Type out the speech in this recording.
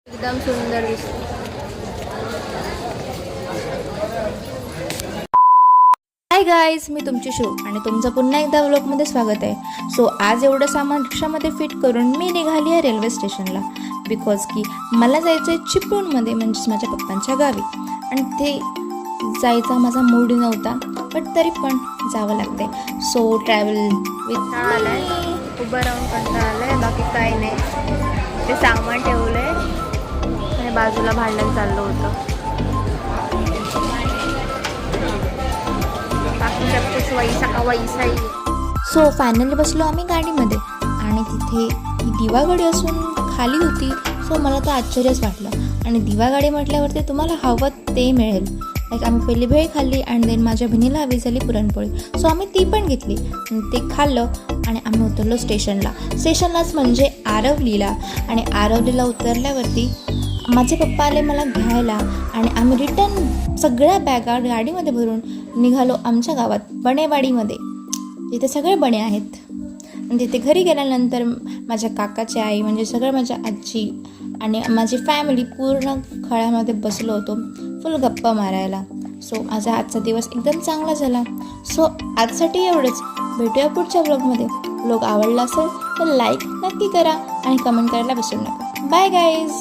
एकदम सुंदर दिसते. हाय गाईज, मी तुमची शो आणि तुमचं पुन्हा एकदा व्लॉगमध्ये स्वागत आहे. सो आज एवढं सामान रिक्षामध्ये फिट करून मी निघाली आहे रेल्वे स्टेशनला. बिकॉज की मला जायचं आहे चिपळूणमध्ये, म्हणजेच माझ्या पप्पांच्या गावी. आणि ते जायचा माझा मूड नव्हता, बट तरी पण जावं लागते. सो ट्रॅव्हल विथ आलं आहे. उभं राहून कंटाळा आलं आहे, बाकी काही नाही. ते सामान ठेवलं आहे आणि बाजूला भांडण चाललं होतं. सो फायनली बसलो आम्ही गाडीमध्ये आणि तिथे ही दिवा गाडी असून खाली होती. सो मला तर आश्चर्यच वाटलं. आणि दिवा गाडी म्हटल्यावरती तुम्हाला हवं ते मिळेल. लाईक आम्ही पहिली भेळ खाल्ली आणि देन माझ्या बहिणीला हवी झाली पुरणपोळी. सो आम्ही ती पण घेतली आणि ते खाल्लं आणि आम्ही उतरलो स्टेशनलाच म्हणजे आरवलीला. आणि आरवलीला उतरल्यावरती माझे पप्पा आले मला घ्यायला आणि आम्ही रिटर्न सगळ्या बॅगा गाडीमध्ये भरून निघालो आमच्या गावात बणेवाडीमध्ये, जिथे सगळे बणे आहेत. आणि तिथे घरी गेल्यानंतर माझ्या काकाची आई म्हणजे सगळं माझ्या आजी आणि माझी फॅमिली पूर्ण खळ्यामध्ये बसलो होतो फुल गप्पा मारायला. सो माझा आजचा दिवस एकदम चांगला झाला. सो आजसाठी एवढंच. भेटूया पुढच्या व्लॉगमध्ये. व्लॉग आवडला असेल तर लाईक नक्की करा आणि कमेंट करायला विसरू नका. Bye guys.